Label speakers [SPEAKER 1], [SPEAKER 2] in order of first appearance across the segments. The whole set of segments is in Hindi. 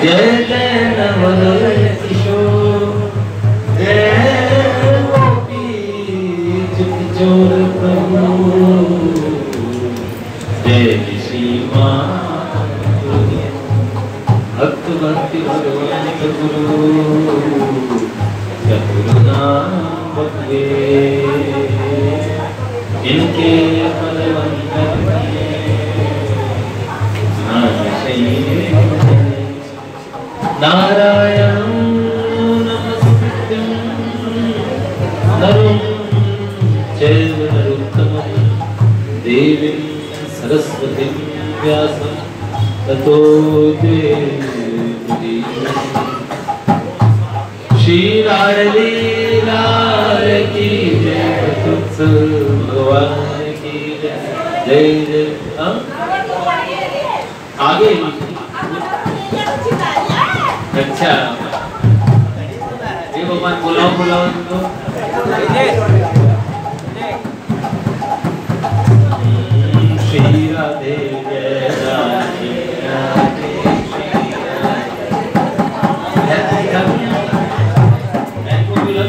[SPEAKER 1] जय जय नवल किशोर, जय गोपी किशोर प्रभु, जय श्री भक्त भक्ति भगवान गुरु चतुर्नाम बतवे इनके नारायण नमस्कृत्यं नरं चैव नरोत्तमं देवीं सरस्वतीं व्यासं ततो जयमुदीरये। श्री लाडली लाल की जय, भगवान की जय। जय जय आगे अच्छा ये भगवान बुलाओ बुलाओ इनको। श्री राधे जय राधे राधे श्री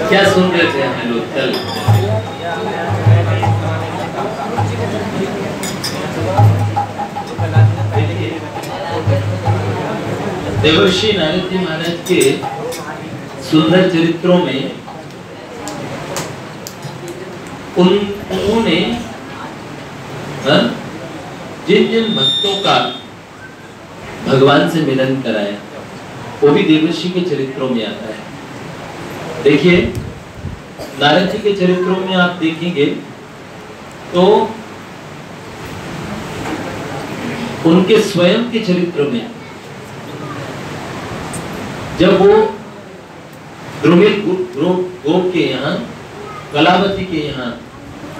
[SPEAKER 1] क्या सुन रहे थे हमें लोग कल? देवर्षि नारद जी महाराज के सुंदर चरित्रों में उन्होंने जिन जिन भक्तों का भगवान से मिलन कराया वो भी देवर्षि के चरित्रों में आता है। देखिए नारद जी के चरित्रों में आप देखेंगे तो उनके स्वयं के चरित्र में जब वो द्रुमिल गोप के यहाँ कलावती के यहाँ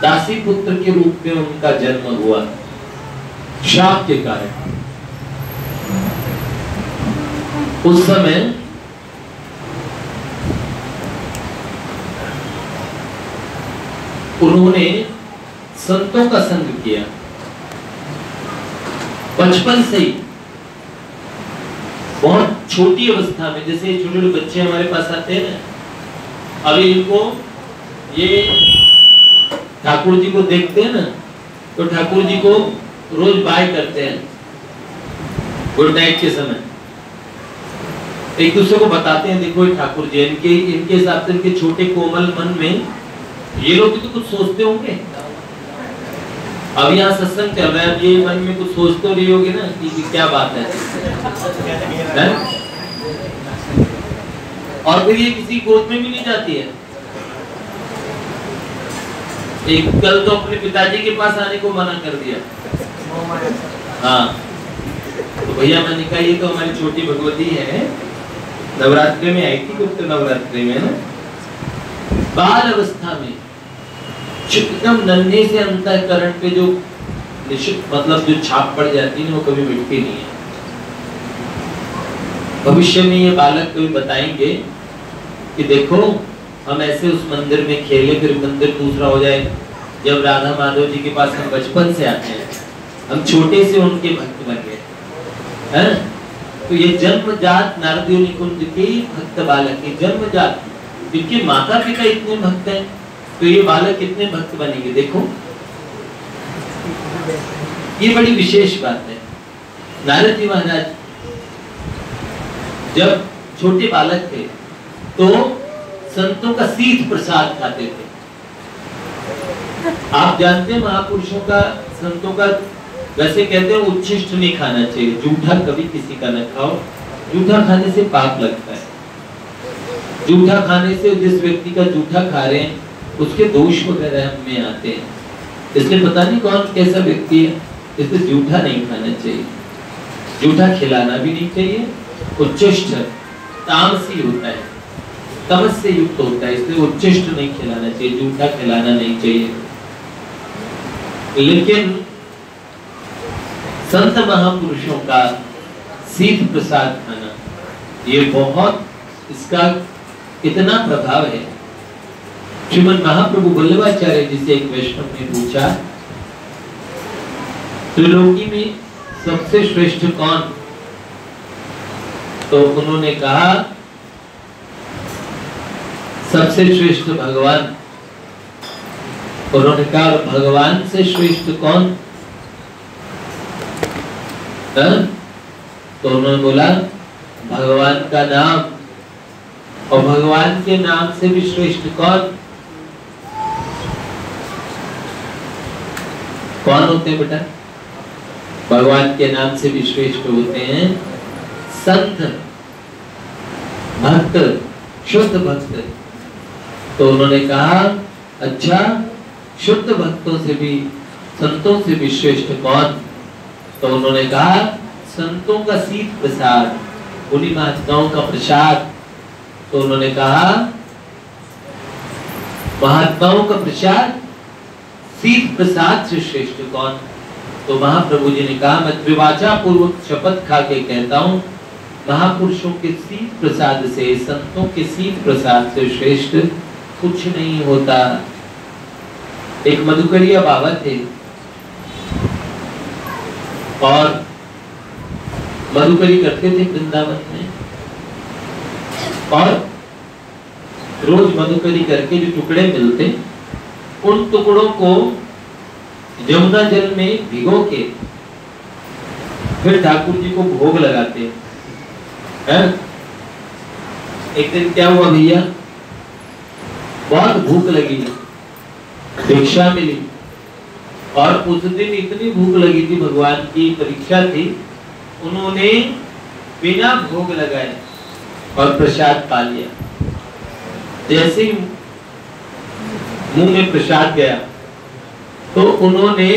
[SPEAKER 1] दासी पुत्र के रूप में उनका जन्म हुआ शाप के कारण, उस समय उन्होंने संतों का संग किया। बचपन से ही बहुत छोटी अवस्था में, जैसे छोटे छोटे बच्चे हमारे पास आते हैं ना, अभी इनको ये ठाकुर जी को देखते हैं ना तो ठाकुर जी को रोज बाय करते हैं गुड नाइट के समय, एक दूसरे को बताते हैं देखो ये ठाकुर जी, इनके हिसाब से इनके छोटे कोमल मन में ये लोग भी तो कुछ सोचते होंगे। अब यहाँ सत्संग चल रहा है, ये मन में कुछ सोच तो रही होगी ना कि क्या बात है? और फिर ये किसी गोद में भी नहीं जाती है। एक कल तो अपने पिताजी के पास आने को मना कर दिया। हाँ तो भैया मैंने कहा ये तो हमारी छोटी भगवती है, नवरात्रि में आई थी, गुप्त नवरात्रि में ना, बाल अवस्था में एकदम नन्हे से अंतःकरण पे जो निश्चित मतलब जो छाप पड़ जाती है वो कभी मिटती नहीं है। भविष्य में ये बालक कभी बताएंगे कि देखो हम ऐसे उस मंदिर में खेले, फिर मंदिर दूसरा हो जाए। जब राधा माधव जी के पास हम बचपन से आते हैं, हम छोटे से उनके भक्त बन गए हैं। तो ये जन्मजात नारदियों निकुंज के भक्त बालक के जन्मजात, जिनके माता पिता इतने भक्त हैं, तो ये बालक कितने भक्त बनेंगे। देखो ये बड़ी विशेष बात है। नारद जी महाराज जब छोटे बालक थे तो संतों का शीत प्रसाद खाते थे। आप जानते हैं महापुरुषों का, संतों का वैसे कहते हैं उच्छिष्ट नहीं खाना चाहिए, जूठा कभी किसी का न खाओ, जूठा खाने से पाप लगता है। जूठा खाने से, जिस व्यक्ति का जूठा खा रहे हैं उसके दोष वगैरह में आते हैं, इसलिए पता नहीं कौन कैसा व्यक्ति है, इसलिए जूठा नहीं खाना चाहिए, जूठा खिलाना भी नहीं चाहिए। उच्चिष्ट तामसी होता है, तमस से युक्त होता है, इसलिए उच्चिष्ट नहीं खिलाना चाहिए, जूठा खिलाना नहीं चाहिए। लेकिन संत महापुरुषों का शीत प्रसाद खाना, ये बहुत, इसका इतना प्रभाव है। श्रीमद महाप्रभु वल्लभाचार्य जी से एक वैष्णव ने पूछा, त्रिलोकी में सबसे श्रेष्ठ कौन? तो उन्होंने कहा सबसे श्रेष्ठ भगवान। उन्होंने कहा भगवान से श्रेष्ठ कौन? तो उन्होंने बोला भगवान का नाम, और भगवान के नाम से भी श्रेष्ठ कौन? कौन होते हैं बेटा? भगवान के नाम से भी श्रेष्ठ होते हैं संत, भक्त, शुद्ध भक्त। तो उन्होंने कहा अच्छा, शुद्ध भक्तों से भी, संतों से भी श्रेष्ठ कौन? तो उन्होंने कहा संतों का शीत प्रसाद, उन्हीं महात्माओं का प्रसाद। तो उन्होंने कहा महात्माओं का प्रसाद, शीत प्रसाद से श्रेष्ठ कौन? तो महाप्रभु जी ने कहा मैं त्रिवाचा पूर्वक शपथ खा के कहता हूँ, महापुरुषों के शीत प्रसाद से, संतों के शीत प्रसाद से श्रेष्ठ कुछ नहीं होता। एक मधुकरिया बाबा थे और मधुकरी करते थे वृंदावन में, और रोज मधुकरी करके जो टुकड़े मिलते, उन टुकड़ों को यमुना जल में भिगो के फिर ठाकुर जी को भोग लगाते हैं। एक दिन क्या हुआ भैया, बहुत भूख लगी, भिक्षा मिली, और उस दिन इतनी भूख लगी थी, भगवान की परीक्षा थी, उन्होंने बिना भोग लगाए और प्रसाद पा लिया। जैसे ही मुंह में प्रसाद गया तो उन्होंने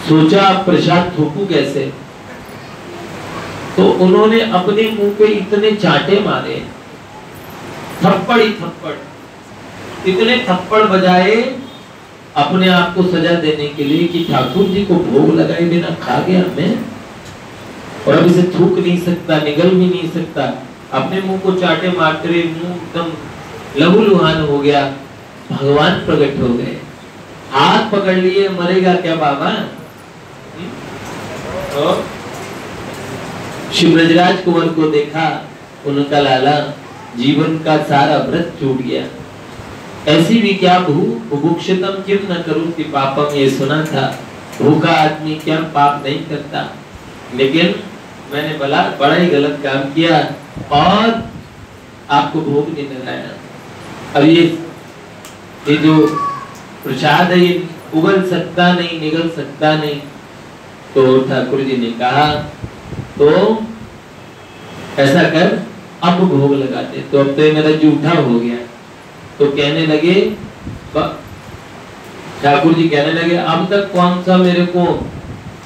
[SPEAKER 1] सोचा प्रसाद थूकूं कैसे, तो उन्होंने अपने मुंह पे इतने चांटे मारे, थप्पड़ ही थप्पड़, इतने थप्पड़ बजाए अपने आप को सजा देने के लिए कि ठाकुर जी को भोग लगाए बिना खा गया मैं, और अब इसे थूक नहीं सकता, निगल भी नहीं सकता। अपने मुंह को चाटे मारते रहे, मुंह एकदम लहूलुहान हो गया। भगवान प्रकट हो गए, हाथ पकड़ लिए, मरेगा क्या बाबा? तो शिव ब्रजराज कुंवर को देखा, उनका लाला जीवन का सारा व्रत छूट गया। ऐसी भी क्या बुभुक्षितम किम न करूं कि पापम, ये सुना था, भूखा आदमी क्या पाप नहीं करता, लेकिन मैंने बड़ा ही गलत काम किया और आपको भोग नहीं लगाया। अब ये जो प्रसाद है ये उगल सकता नहीं, निगल सकता नहीं। तो ठाकुर जी ने कहा तो ऐसा कर, अब भोग लगाते। तो अब तो मेरा जूठा हो गया। तो कहने लगे, ठाकुर जी कहने लगे अब तक कौन सा मेरे को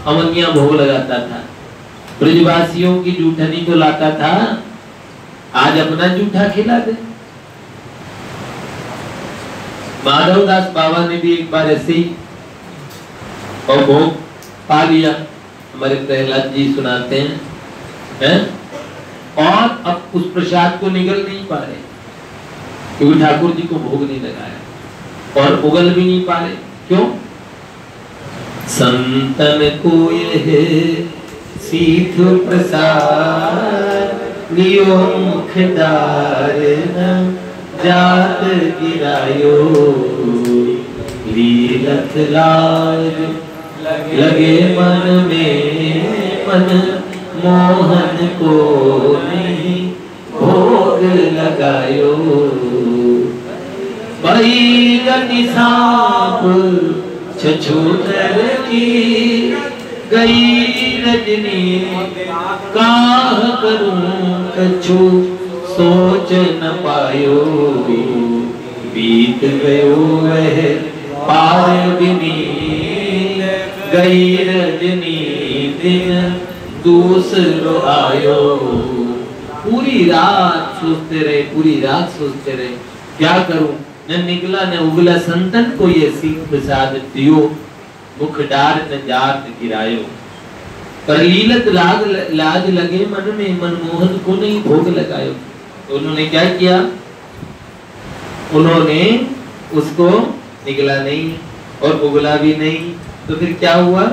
[SPEAKER 1] अमनिया भोग लगाता था, ब्रजवासियों की जूठनी तो लाता था, आज अपना जूठा खिला दे। माधवदास बाबा ने भी एक बार ऐसे ही और भोग पा लिया, हमारे प्रहलाद जी सुनाते हैं, और अब उस प्रसाद को निगल नहीं पा रहे क्योंकि ठाकुर जी को भोग नहीं लगाया, और उगल भी नहीं पा रहे। क्यों? संतन को यह शीत प्रसाद लियो मुखदार जात गिरायो, लीलत लाज लगे मन में, मन मोहन को नहीं गई गति सांप छछूतर की, गई रजनी काह करूं कछु सोच न पायो, बीत गयो वह पार बिनी, गई रजनी दिन दूसरो आयो। पूरी रात सोचते रहे, पूरी रात सोचते रहे, क्या करूं, न निकला न उगला संतन को ये सीख प्रसाद दियो, मुख डार न जात गिरायो। पर लीलत लाज लगे मन में, मनमोहन को नहीं भोग लगायो। तो उन्होंने क्या किया, उन्होंने उसको निकला नहीं और उगला भी नहीं। तो फिर क्या हुआ,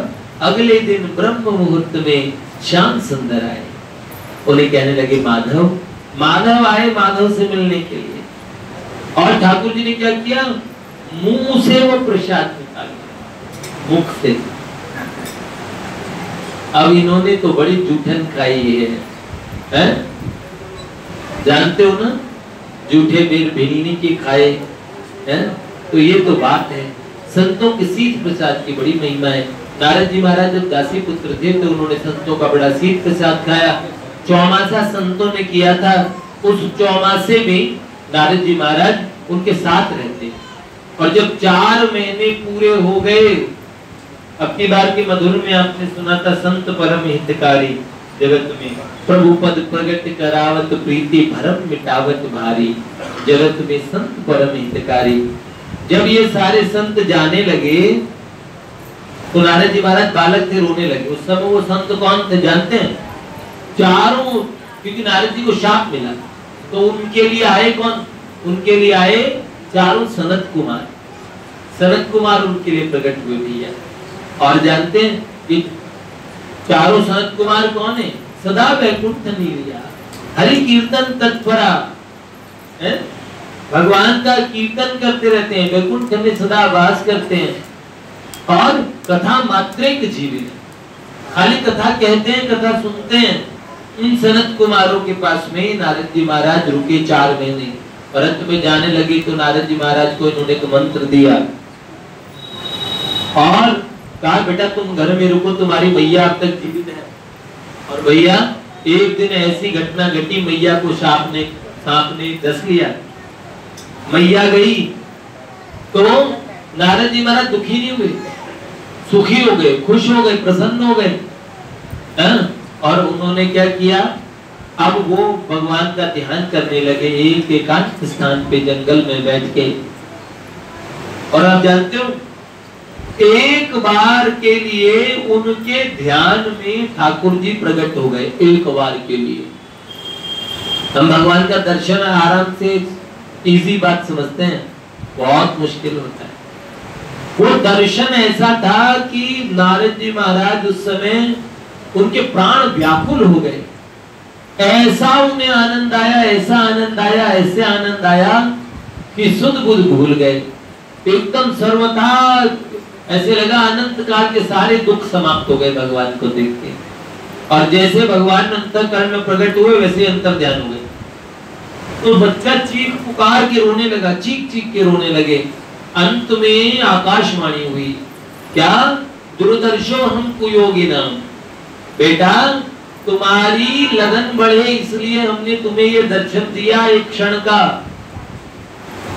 [SPEAKER 1] अगले दिन ब्रह्म मुहूर्त में श्याम सुंदर आए, उन्हें कहने लगे माधव, माधव आए माधव से मिलने के लिए। और ठाकुर जी ने क्या किया, मुंह से वो प्रसाद निकाल लिया, मुख से। अब इन्होंने तो बड़ी जूठन खाई है? जानते हो ना, जूठे बेर भिड़नी के खाए हैं। तो ये तो बात है, संतों के शीत प्रसाद की बड़ी महिमा है। नारद जी महाराज जब दासी पुत्र थे तो उन्होंने संतों का बड़ा शीत प्रसाद खाया। चौमासा संतों ने किया था, उस चौमासे में नारद जी महाराज उनके साथ रहते। और जब 4 महीने पूरे हो गए, अपनी बार के मधुर में आपने सुना था, संत परम हितकारी जगत में प्रभु पद प्रगट करावत, प्रीति भरम मिटावत भारी, जगत में संत परम हितकारी। जब ये सारे संत जाने लगे तो नारद जी महाराज बालक थे, रोने लगे। उस समय वो संत कौन थे जानते हैं? चारों, क्योंकि नारद जी को शाप मिला तो उनके लिए आए कौन, उनके लिए आए चारों सनत कुमार। सनत कुमार उनके लिए प्रकट हुए भैया। और जानते हैं कि चारों सनत कुमार कौन है? सदा वैकुंठ नीलिया, हरि कीर्तन तत्परा, भगवान का कीर्तन करते रहते हैं, वैकुंठ में सदा वास करते हैं। और कथा मात्रिक जीवित, खाली कथा कहते हैं, कथा सुनते हैं। इन सनत कुमारों के पास में नारद जी महाराज रुके 4 महीने। और अंत में जाने लगे तो नारद जी महाराज को इन्होंने एक मंत्र दिया और कहा, बेटा तुम घर में रुको, तुम्हारी मैया अब तक जीवित है। और भैया एक दिन ऐसी घटना घटी, मैया को सांप ने डस लिया। मैया गई तो नारद जी महाराज दुखी नहीं हुए, सुखी हो गए, खुश हो गए, प्रसन्न हो गए। और उन्होंने क्या किया, अब वो भगवान का ध्यान करने लगे एक एकांत स्थान पे जंगल में बैठ के। और आप जानते हो, एक बार के लिए उनके ध्यान में ठाकुर जी प्रकट हो गए, एक बार के लिए। हम भगवान का दर्शन आराम से इजी बात समझते हैं, बहुत मुश्किल होता है। वो दर्शन ऐसा था कि नारद जी महाराज उस समय उनके प्राण व्याकुल हो गए। ऐसा उन्हें आनंद आया, ऐसा आनंद आया, ऐसे आनंद आया कि सुध बुध भूल गए, एकदम सर्वथा ऐसे लगा अनंत काल के सारे दुख समाप्त हो गए भगवान को देख के। और जैसे भगवान अंतःकरण में प्रकट हुए वैसे अंतर ध्यान हो गए। तो बच्चा चीख पुकार के रोने लगा, चीख चीख के रोने लगे। अंत में आकाशवाणी हुई, क्या? दुर्दर्शो हम कुयोगिनाम, बेटा तुम्हारी लगन बढ़े इसलिए हमने तुम्हें ये दर्शन दिया एक क्षण का,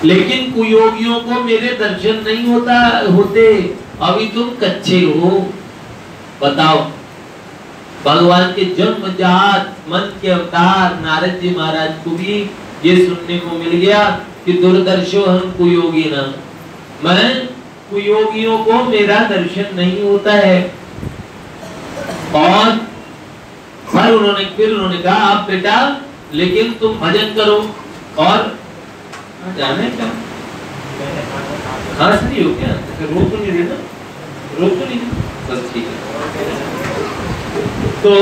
[SPEAKER 1] लेकिन कुयोगियों को मेरे दर्शन नहीं होते, अभी तुम कच्चे हो। बताओ, भगवान के जन्मजात मन के अवतार नारद जी महाराज को भी ये सुनने को मिल गया कि दुर्दर्शो हम कुयोगी ना, मैं कुयोगियों को मेरा दर्शन नहीं होता है। और फिर उन्होंने कहा, आप बेटा लेकिन तुम भजन करो। और जाने क्या खास नहीं हो क्या, रोक तो नहीं देना, रोक तो नहीं, बस ठीक है। तो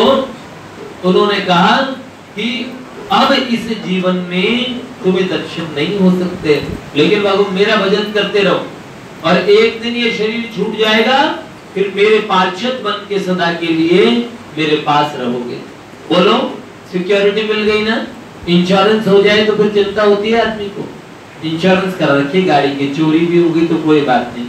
[SPEAKER 1] उन्होंने कहा कि अब इस जीवन में तुम्हें दर्शन नहीं हो सकते, लेकिन बाबू मेरा भजन करते रहो और एक दिन ये शरीर छूट जाएगा, फिर मेरे पार्षद बन के सदा के लिए मेरे पास रहोगे। बोलो, सिक्योरिटी मिल गई ना, इंश्योरेंस हो जाए तो फिर चिंता होती है आदमी को, इंश्योरेंस करा रखिए गाड़ी की, चोरी भी होगी तो कोई बात नहीं।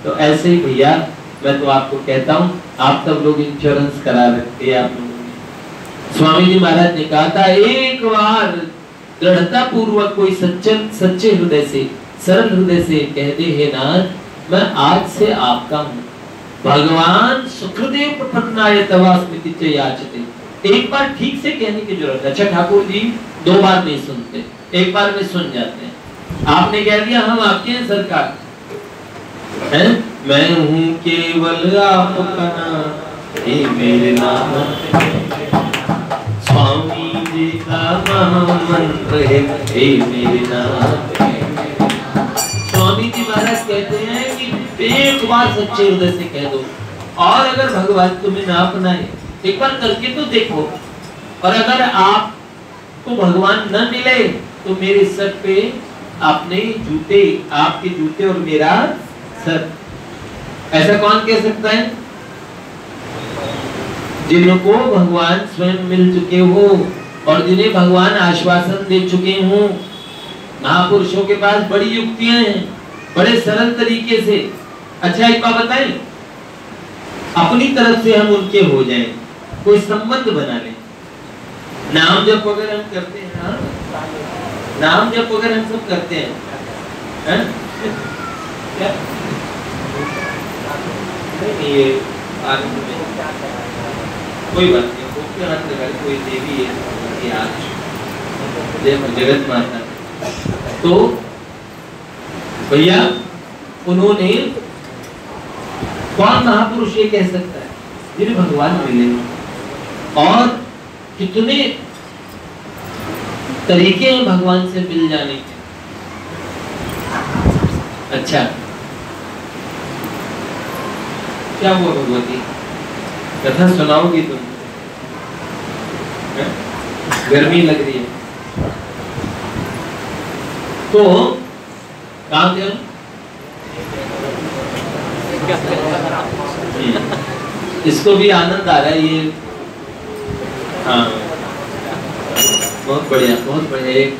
[SPEAKER 1] तो ऐसे ही भैया मैं तो आपको कहता हूँ, आप सब लोग इंश्योरेंस करा रखते हैं आप लोगों ने। स्वामी जी महाराज ने कहा था, एक बार दृढ़ता पूर्वक कोई सच्चे हृदय से, सरल हृदय से कह दे, हे नाथ मैं आज से आपका हूँ। भगवान सुखदेव प्रपन्नाय तवा स्मृति च याचते। एक बार ठीक से कहने की जरूरत है। अच्छा ठाकुर जी 2 बार नहीं सुनते, एक बार में सुन जाते हैं। आपने कह दिया हम आपके हैं सरकार, है? मैं हूँ केवल आपका नाम, हे मेरे नाम स्वामी जी का महामंत्र है, हे मेरे नाम। स्वामी जी महाराज कहते हैं कि एक बार सच्चे हृदय से कह दो, और अगर भगवान तुम्हें ना अपनाए एक बार करके तो देखो, और अगर आपको भगवान न मिले तो मेरे सर पे आपने जूते, आपके जूते और मेरा सर। ऐसा कौन कह सकता है? जिनको भगवान स्वयं मिल चुके हो और जिन्हें भगवान आश्वासन दे चुके हो। महापुरुषों के पास बड़ी युक्तियां हैं, बड़े सरल तरीके से। अच्छा एक बात बताएं, अपनी तरफ से हम उनके हो जाएं, कोई संबंध बना लें। नाम जप वगैरह हम करते हैं, हाँ? नाम जप वगैरह हम सब करते हैं, हैं? क्या? नहीं ये कोई बात नहीं, कोई देवी है जगत माता। तो भैया उन्होंने, कौन महापुरुष ये कह सकता है जिन्हें भगवान मिले? और कितने तरीके हैं भगवान से मिल जाने के। अच्छा क्या हुआ भगवती, कथा सुनाओगी तुम? गर्मी लग रही है तो काम करो। इसको भी आनंद आ रहा है ये, हाँ बहुत बढ़िया बहुत बढ़िया। एक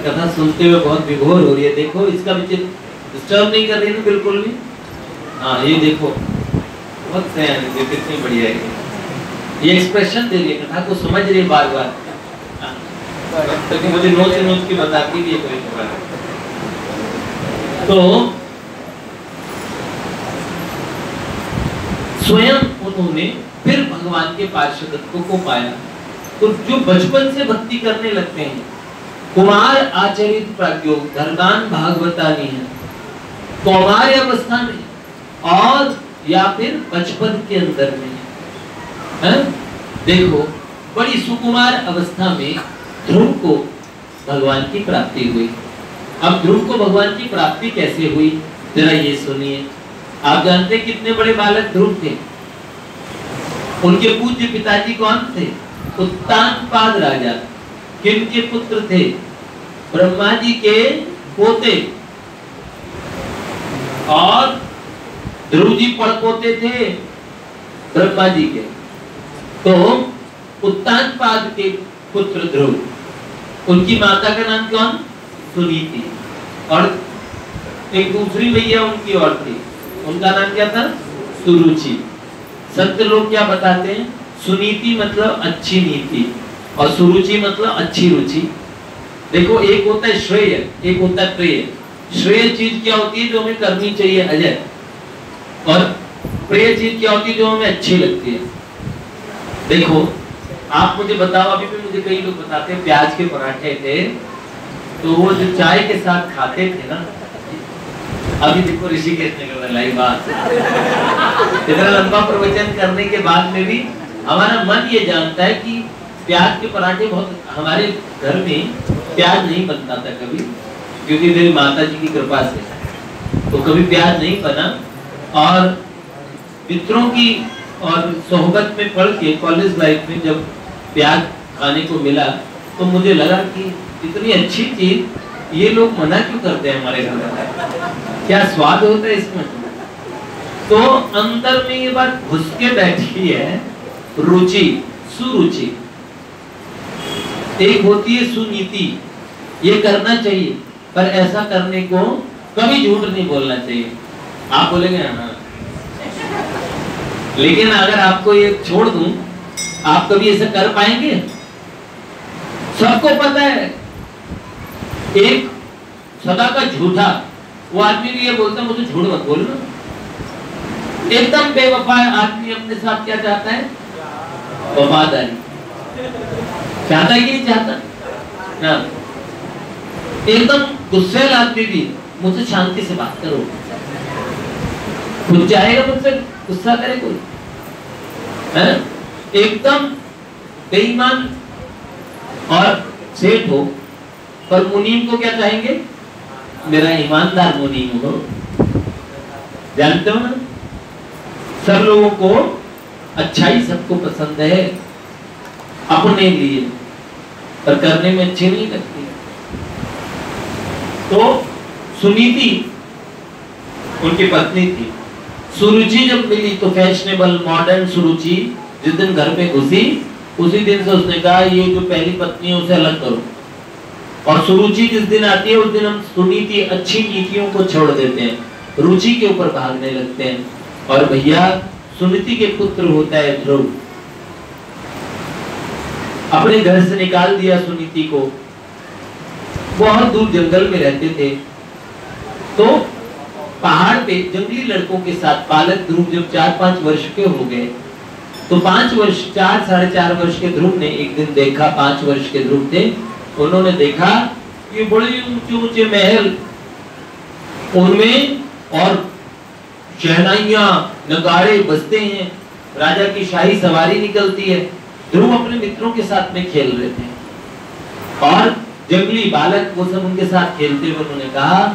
[SPEAKER 1] कथा सुनते हुए बहुत विभोर हो रही है। देखो इसका भी डिस्टर्ब नहीं कर रही है बिल्कुल भी। हाँ ये देखो बहुत सयान है, कितनी बढ़िया है ये एक्सप्रेशन दे रही है, कथा को समझ रही है बार बार। तो मुझे नोच की बताती भी है कोई बार। तो स्वयं उन्होंने फिर भगवान के पार्षदत्व को पाया। तो जो बचपन से भक्ति करने लगते हैं, कुमार आचरित प्राज्ञो धर्मान भागवतानी है, कौमार अवस्था में और या फिर बचपन के अंदर में है। देखो बड़ी सुकुमार अवस्था में ध्रुव को भगवान की प्राप्ति हुई। अब ध्रुव को भगवान की प्राप्ति कैसे हुई जरा ये सुनिए। आप जानते कितने बड़े बालक ध्रुव थे? उनके पूज्य पिताजी कौन थे? उत्तानपाद राजा। किनके पुत्र थे? ब्रह्मा जी के पोते। और ध्रुव जी पड़पोते थे ब्रह्मा जी के। तो उत्तानपाद के पुत्र ध्रुव, उनकी माता का नाम कौन? सुनीति। और एक दूसरी मैया उनकी और थी, उनका नाम क्या था? सुरुचि। संत लोग क्या बताते हैं? सुनीति मतलब अच्छी नीति और सुरुचि मतलब अच्छी रुचि। देखो एक होता है श्रेय, एक होता है प्रेय। श्रेय चीज क्या होती है? जो हमें करनी चाहिए अजय। और प्रिय चीज क्या होती है? जो हमें अच्छी लगती है। देखो आप मुझे बताओ, अभी भी मुझे कई लोग बताते हैं प्याज के पराठे थे तो वो जो चाय के साथ खाते थे ना। अभी देखो ऋषिकेश ने लाइव बात इतना लंबा प्रवचन करने के बाद में भी हमारा मन ये जानता है कि प्याज के पराठे बहुत, हमारे घर में प्याज नहीं बनता था कभी, क्योंकि मेरी माता जी की कृपा से तो कभी प्याज नहीं बना। और मित्रों की और सोहबत में पढ़ के कॉलेज लाइफ में जब प्याज खाने को मिला तो मुझे लगा कि इतनी अच्छी चीज ये लोग मना क्यों करते हैं हमारे घर में, क्या स्वाद होता है इसमें। तो अंदर में ये बात घुस के बैठी है, रुचि, सुरुचि। एक होती है सुनीति, ये करना चाहिए, पर ऐसा करने को कभी झूठ नहीं बोलना चाहिए। आप बोलेंगे हाँ, लेकिन अगर आपको ये छोड़ दूं, आप कभी ऐसा कर पाएंगे? सबको पता है एक सदा का झूठा वो आदमी भी ये बोलता है मुझे झूठ मत बोलना। एकदम बेवफा आदमी अपने साथ क्या चाहता है? वफादारी चाहता है कि नहीं चाहता ना? एकदम गुस्सेल आदमी भी मुझसे शांति से बात करो, खुद चाहेगा मुझसे गुस्सा करे कोई है? एकदम बेईमान और सेठ हो, पर मुनीम को क्या चाहेंगे? मेरा ईमानदार मुनीम हो। जानते हो ना, सब लोगों को अच्छाई सबको पसंद है अपने लिए, पर करने में अच्छी नहीं लगती। तो सुनीति उनकी पत्नी थी। सुरुचि जब मिली तो फैशनेबल मॉडर्न सुरुचि जिस दिन घर पे घुसी उसी दिन से उसने कहा ये जो पहली पत्नी है उसे अलग करो, और सुरुचि जिस दिन आती है उस दिन हम सुनीति अच्छी नीतियों को छोड़ देते हैं, रुचि के ऊपर भागने लगते हैं। और भैया सुनीति के पुत्र होता है ध्रुव। अपने घर से निकाल दिया सुनीति को, बहुत दूर जंगल में रहते थे। तो पहाड़ पे जंगली लड़कों के साथ बालक ध्रुव जब 4-5 वर्ष के हो गए तो 4-4.5 वर्ष के ध्रुव ने एक दिन देखा, 5 वर्ष के ध्रुव थे, उन्होंने देखा कि बड़े ऊंचे ऊंचे महल, उनमें और शहनाइयां नगाड़े बजते हैं, राजा की शाही सवारी निकलती है। ध्रुव अपने मित्रों के साथ में खेल रहे थे और जंगली बालक वो सब उनके साथ खेलते हुए उन्होंने कहा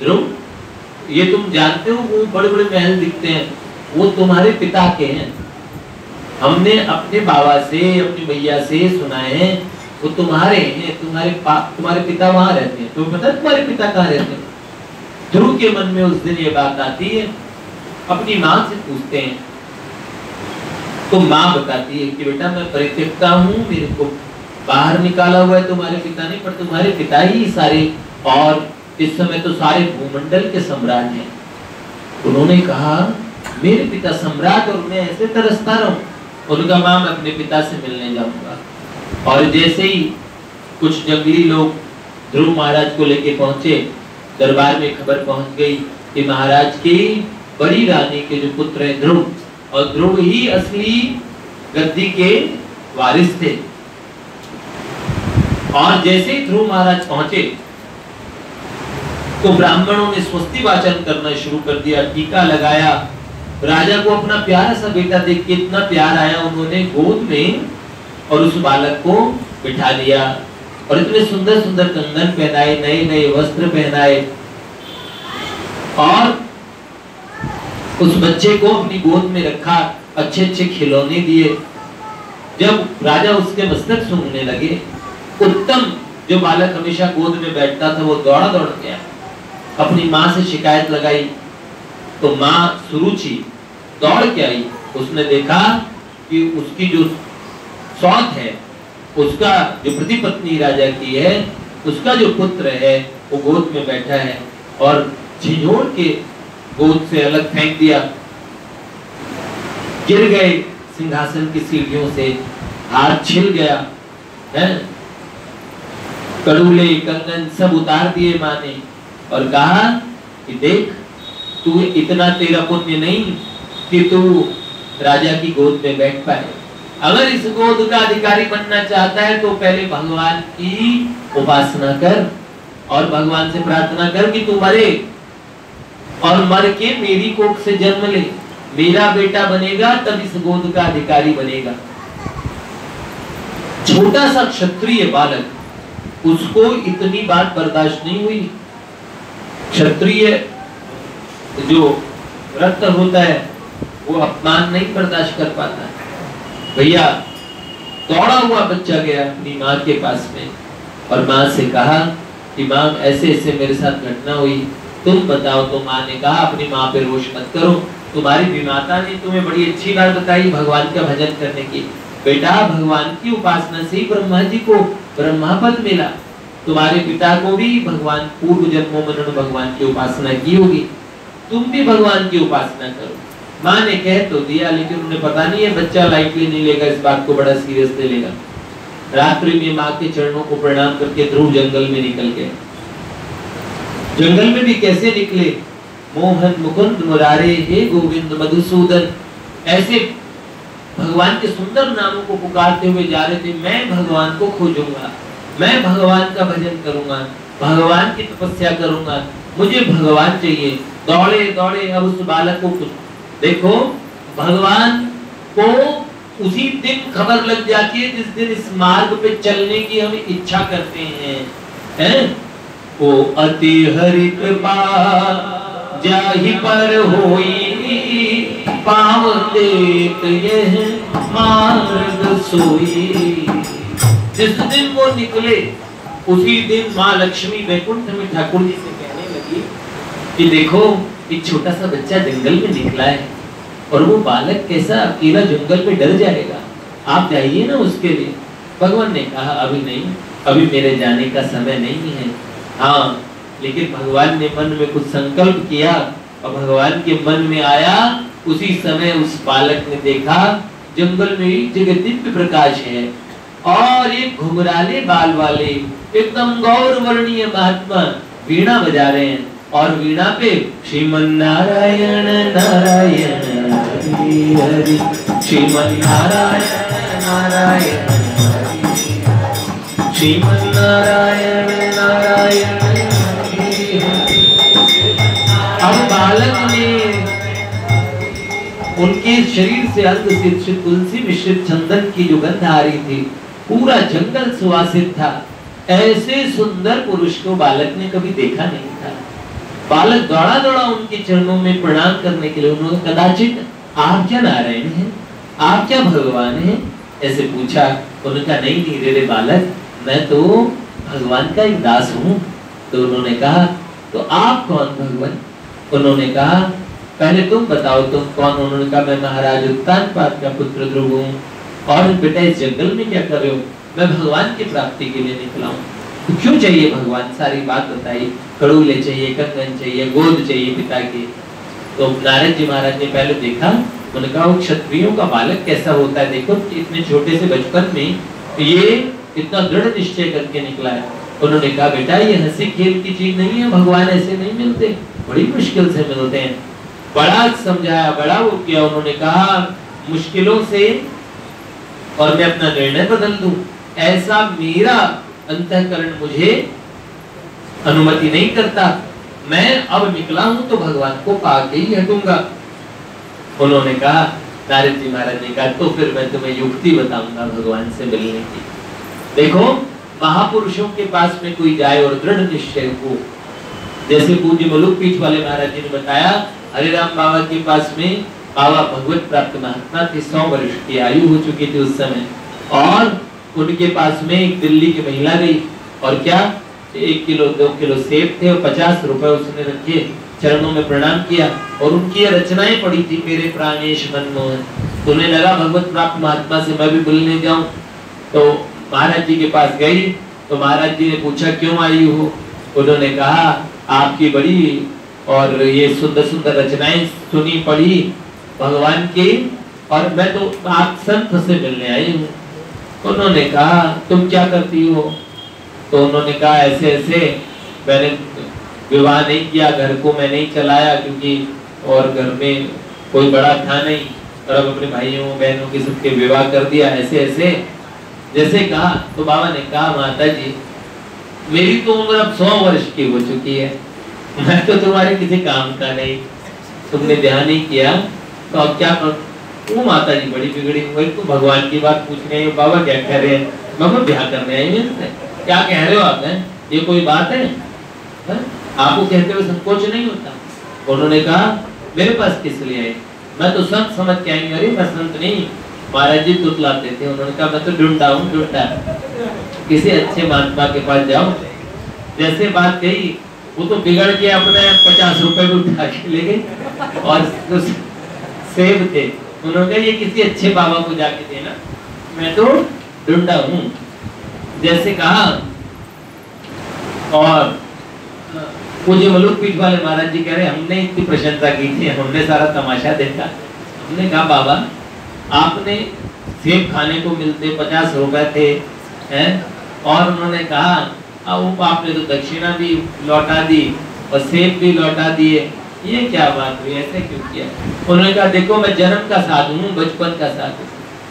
[SPEAKER 1] ध्रुव ये तुम जानते हो वो बड़े बड़े महल दिखते हैं वो तुम्हारे पिता के हैं, हमने अपने बाबा से अपनी भैया से सुनाए हैं वो तुम्हारे हैं, तुम्हारे पिता वहां रहते हैं। तुम्हें पता है तुम्हारे पिता कहाँ रहते हैं? ध्रुव के मन में उस दिन ये बात आती है, अपनी माँ से पूछते हैं तो माँ बताती है कि बेटा मैं परित्यक्ता हूँ, मेरे को बाहर निकाला हुआ है तुम्हारे पिता ने, पर तुम्हारे पिता ही सारे और इस समय तो सारे भूमंडल के सम्राट हैं। उन्होंने कहा मेरे पिता सम्राट और मैं ऐसे तरसता रहूं। उनका माँ मैं अपने पिता से मिलने जाऊंगा। और जैसे ही कुछ जंगली लोग ध्रुव महाराज को लेके पहुंचे, दरबार में खबर पहुंच गई कि महाराज की बड़ी रानी के जो पुत्र है ध्रुव, और ध्रुव ही असली गद्दी के वारिस थे। और जैसे ही ध्रुव महाराज पहुंचे तो ब्राह्मणों ने स्वस्ति वाचन करना शुरू कर दिया, टीका लगाया। राजा को अपना प्यारा सा बेटा देख के इतना प्यार आया, उन्होंने गोद में और उस बालक को बिठा दिया और इतने सुंदर सुंदर कंगन पहनाए, नए नए वस्त्र पहनाए और उस बच्चे को अपनी गोद में रखा, अच्छे अच्छे खिलौने दिए। जब राजा उसके मस्तक सूंघने लगे, उत्तम जो बालक हमेशा गोद में बैठता था वो दौड़ा दौड़ गया, अपनी माँ से शिकायत लगाई। तो माँ सुरुचि दौड़ के आई, उसने देखा कि उसकी जो सौत है, उसका जो प्रतिपत्नी राजा की है, उसका जो पुत्र है वो गोद में बैठा है और झिझोड़ के गोद से अलग फेंक दिया। गिर गए सिंहासन की सीढ़ियों से, हाथ छिल गया है, कड़ूले कंगन सब उतार दिए माँ ने और कहा कि देख तू इतना तेरा पुण्य नहीं कि तू राजा की गोद में बैठ पाए। अगर इस गोद का अधिकारी बनना चाहता है तो पहले भगवान की उपासना कर और भगवान से प्रार्थना कर कि तू मरे और मर के मेरी कोख से जन्म ले, मेरा बेटा बनेगा तब इस गोद का अधिकारी बनेगा। छोटा सा क्षत्रिय बालक, उसको इतनी बात बर्दाश्त नहीं हुई। क्षत्रिय जो व्रत होता है वो अपमान नहीं बर्दाश्त कर पाता है। भैया दौड़ा हुआ बच्चा गया अपनी माँ के पास में और माँ से कहा कि माँ ऐसे ऐसे मेरे साथ घटना हुई, तुम बताओ। तो माँ ने कहा अपनी माँ पे रोष मत करो, तुम्हारी विमाता ने तुम्हें बड़ी अच्छी बात बताई भगवान का भजन करने की। बेटा भगवान की उपासना से ही ब्रह्मा जी को ब्रह्मा पद मिला, तुम्हारे पिता को भी भगवान पूर्व जन्मों में उन्होंने भगवान की उपासना की होगी, तुम भी भगवान की उपासना करो। माँ ने कह तो दिया, लेकिन उन्हें पता नहीं है बच्चा लाइटली नहीं लेगा, इस बात को बड़ा सीरियस ले लेगा। रात्रि में माँ के चरणों को प्रणाम करके ध्रुव जंगल में निकल गए। जंगल में भी कैसे निकले, मोहन मुकुंद मुरारे हे गोविंद मधुसूदन, ऐसे भगवान के सुंदर नामों को पुकारते हुए जा रहे थे। मैं भगवान को खोजूंगा, मैं भगवान का भजन करूंगा, भगवान की तपस्या करूंगा, मुझे भगवान चाहिए। दौड़े दौड़े अब उस बालक को देखो, भगवान को उसी दिन खबर लग जाती है जिस दिन इस मार्ग पे चलने की हम इच्छा करते हैं। ओ अति हरि कृपा जाहि पर होई, पाव देत यह मार्ग सोई। जिस दिन वो निकले उसी दिन माँ लक्ष्मी वैकुंठ में ठाकुर जी से कहने लगी कि देखो एक छोटा सा बच्चा जंगल में निकला है और वो बालक कैसा अकेला जंगल में डर जाएगा, आप जाइए ना उसके लिए। भगवान ने कहा अभी नहीं, अभी मेरे जाने का समय नहीं है। हाँ, लेकिन भगवान ने मन में कुछ संकल्प किया और भगवान के मन में आया, उसी समय उस बालक ने देखा जंगल में एक जगह दिव्य प्रकाश है और एक घुंघराले बाल वाले एकदम गौर वर्णीय महात्मा वीणा बजा रहे हैं और वीणा पे श्रीमन नारायण नारायण हरि हरि, श्रीमन नारायण नारायण हरि हरि, श्रीमन नारायण नारायण हरि हरि। अब बालक ने उनके शरीर से अर्ध से तुलसी मिश्रित चंदन की जो गंध आ रही थी, पूरा जंगल सुवासित था। ऐसे सुंदर पुरुष को बालक ने कभी देखा नहीं था। बालक दौड़ा दौड़ा उनके चरणों में प्रणाम करने के लिए, उन्होंने कदाचित आप क्या नारायण हैं, आप क्या भगवान हैं, ऐसे पूछा। उन्होंने कहा नहीं नहीं रे बालक, मैं तो भगवान का एक दास हूँ। तो उन्होंने कहा तो आप कौन भगवान? उन्होंने कहा पहले तुम बताओ तुम कौन? उन्होंने कहा मैं महाराज उत्तानपाद का पुत्र ध्रुव हूँ। और बेटा इस जंगल में क्या कर रहे हो? मैं भगवान की प्राप्ति के लिए निकला हूँ। तो क्यों चाहिए भगवान? सारी बात बताई। कड़ूले चाहिए, कंगन चाहिए, गोद चाहिए पिता की। तो नारद जी महाराज ने पहले देखा, उन्होंने कहा वो क्षत्रियों का बालक कैसा होता है, देखो इतने छोटे से बचपन में ये इतना दृढ़ निश्चय करके निकला है। उन्होंने कहा बेटा ये हंसी खेल की चीज नहीं है, भगवान ऐसे नहीं मिलते, बड़ी मुश्किल से मिलते हैं। बड़ा समझाया, बड़ा वो किया। उन्होंने कहा मुश्किलों से और मैं अपना निर्णय बदल दूं, ऐसा मेरा अंतःकरण मुझे अनुमति नहीं करता। मैं अब निकला हूं तो भगवान को पाके ही हटूंगा। उन्होंने कहा, नारद जी महाराज ने कहा तो फिर मैं तुम्हें युक्ति बताऊंगा भगवान से मिलने की। देखो महापुरुषों के पास में कोई जाए और दृढ़ निश्चय हो, जैसे पूज्य मलुक पीठ वाले महाराज जी ने बताया, हरिराम बाबा के पास में बाबा भगवत प्राप्त महात्मा थे, 100 वर्ष की आयु हो चुकी थी उस समय। और उनके पास में एक दिल्ली की महिला गई और क्या 1 किलो 2 किलो सेब थे और 50 रुपए उसने रखे, चरणों में प्रणाम किया और उनकी रचनाएं पड़ी थी, मेरे प्राणेश मनमोहन। तो उन्हें लगा भगवत प्राप्त महात्मा से मैं भी मिलने जाऊं। तो महाराज जी के पास गई तो महाराज जी ने पूछा क्यों आई हो? उन्होंने कहा आपकी बड़ी और ये सुंदर सुंदर रचनाएं सुनी पढ़ी भगवान की, और मैं तो आप संत से मिलने आई हूँ। उन्होंने कहा तुम क्या करती हो? तो उन्होंने कहा ऐसे ऐसे मैंने विवाह नहीं किया, घर को मैं नहीं चलाया क्योंकि और घर में कोई बड़ा था नहीं, और अब अपने भाइयों बहनों के सबके विवाह कर दिया, ऐसे ऐसे जैसे कहा। तो बाबा ने कहा माता जी मेरी तो उम्र अब 100 वर्ष की हो चुकी है, मैं तो तुम्हारे किसी काम का नहीं, तुमने ध्यान नहीं किया तो अब क्या करूं? वो माता जी बड़ी बिगड़ी हुई, तो भगवान की बात पूछने आई, बाबा क्या कह रहे हैं? मैं ब्याह करने आई हूँ, क्या कह रहे हो आप? हैं ये कोई बात है? आपको कहते हुए संकोच नहीं होता? उन्होंने कहा मेरे पास किस लिए आए? मैं तो संत समझ के आई। अरे मैं संत नहीं, महाराज जी तुतलाते थे। उन्होंने कहा मैं तो ढूंढा हूँ, ढूंढा किसी अच्छे महात्मा के पास जाओ। जैसे बात कही वो तो बिगड़ के अपने 50 रुपए को उठा के ले गए और सेब थे। उन्होंने ये किसी अच्छे बाबा को जाके देना, मैं तो ढूंढा हूँ। जैसे कहा और पूज्य मलुक पीठ वाले महाराज जी कह रहे हमने इतनी प्रशंसा की थी, हमने सारा तमाशा देखा। हमने कहा बाबा आपने सेब खाने को मिलते 50 रुपए थे हैं, और उन्होंने कहा अब आपने तो दक्षिणा भी लौटा दी और सेब भी लौटा दिए, ये क्या बात हुई, ऐसे क्यों किया? उन्होंने कहा देखो मैं जन्म का साधु हूँ, बचपन का साधु।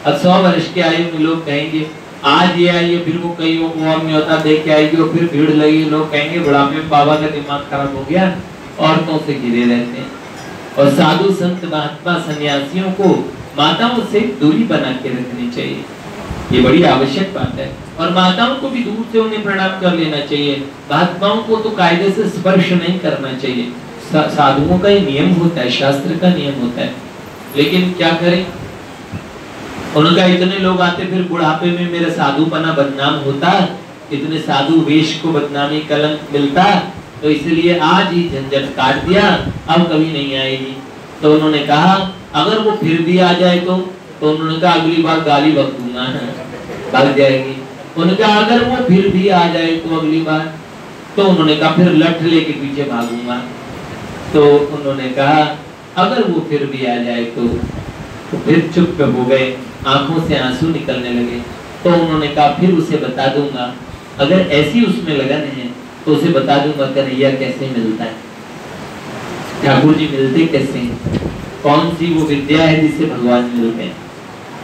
[SPEAKER 1] अब 100 वर्ष के आयु में लोग कहेंगे आज ये आई है, फिर वो कहीं और न्योता देख के आएगी और फिर भीड़ लगी, लोग कहेंगे बुढ़ापे में बाबा का दिमाग खराब हो गया, औरतों से घिरे रहते हैं। और साधु संत महात्मा सन्यासियों को माताओं से दूरी बना के रखनी चाहिए, ये बड़ी आवश्यक बात है। और माताओं को भी दूर से उन्हें प्रणाम कर लेना चाहिए। महात्माओं को तो कायदे से स्पर्श नहीं करना चाहिए, साधुओं का ये नियम होता है, शास्त्र का नियम होता है। लेकिन क्या करें, उनका इतने लोग आते, फिर बुढ़ापे में मेरा साधुपना बदनाम होता, इतने साधु वेश को बदनामी कलंक मिलता, तो इसलिए आज ही झंझट काट दिया, अब कभी नहीं आएगी। तो उन्होंने कहा अगर वो फिर भी आ जाए तो उन्होंने कहा अगली बार गाली बक दूंगा, भाग जाएगी। उन्होंने कहा अगर वो फिर भी आ जाए तो अगली बार, तो उन्होंने कहा फिर लठ लेके पीछे भागूंगा। तो उन्होंने कहा अगर वो फिर भी आ जाए तो फिर चुप हो गए, आंखों से आंसू निकलने लगे। तो उन्होंने कहा फिर उसे बता दूंगा, अगर ऐसी उसमें लगन है तो उसे बता दूंगा कन्हैया कैसे मिलता है, ठाकुर जी मिलते कैसे हैं, कौन सी वो विद्या है जिससे भगवान मिलते हैं।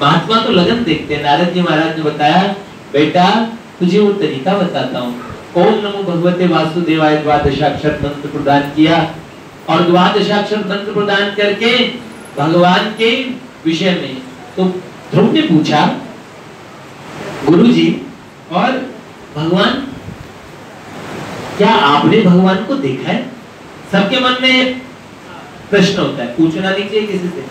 [SPEAKER 1] महात्मा तो लगन देखते हैं। नारद जी महाराज ने बताया बेटा तुझे वो तरीका बताता हूँ। ओम नमो भगवते वासुदेवाय द्वादशाक्षर मंत्र प्रदान किया, और द्वादशाक्षर मंत्र प्रदान करके भगवान के विषय में तो ध्रुव ने पूछा गुरुजी और भगवान, क्या आपने भगवान को देखा है? सबके मन में प्रश्न होता है, पूछना नहीं चाहिए किसी से।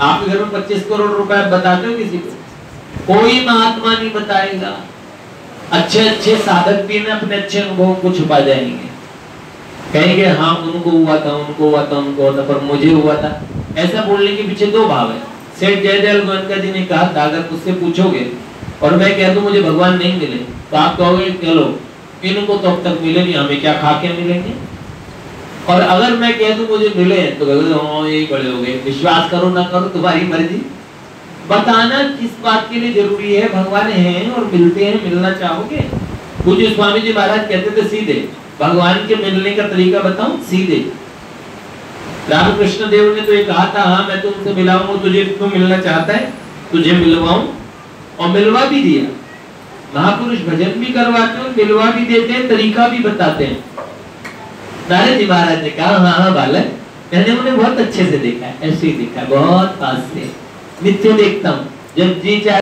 [SPEAKER 1] आपके घर में 25 करोड़ रुपए बताते हो किसी को? कोई महात्मा नहीं बताएगा। अच्छे अच्छे साधक भी ना अपने अच्छे अनुभव को छुपा जाएंगे, कहेंगे हाँ उनको हुआ था, उनको हुआ था, उनको हुआ था, पर मुझे हुआ था। ऐसा बोलने के पीछे दो भाव है। सेठ जयदयाल गोयनका जी ने कहा था अगर मुझसे पूछोगे और मैं कह दूं मुझे भगवान नहीं मिले तो आप कहोगे चलो इनको तो अब तक मिले नहीं, हमें क्या खा के मिलेंगे। और अगर मैं कह दूं मुझे मिले तो कहोगे यही बड़े हो गए, विश्वास करो ना करो तुम्हारी मर्जी। बताना किस बात के लिए जरूरी है, भगवान हैं और मिलते हैं, मिलना चाहोगे। पूज्य स्वामी जी महाराज कहते थे सीधे भगवान के मिलने का तरीका बताऊं, सीधे। रामकृष्ण देव ने तो ये कहा था हाँ मैं तुमसे मिलाऊंगा, तुझे क्यों मिलना चाहता है, तुझे मिलवाऊं, और मिलवा भी दिया। महापुरुष भजन भी करवाते हैं, मिलवा भी देते हैं, तरीका भी बताते हैं। नारद जी महाराज ने कहा हाँ हाँ बालक, मैंने उन्हें बहुत अच्छे से देखा है, ऐसे ही देखा, बहुत पास से, नित्य देखता हूँ, जब जी चाहे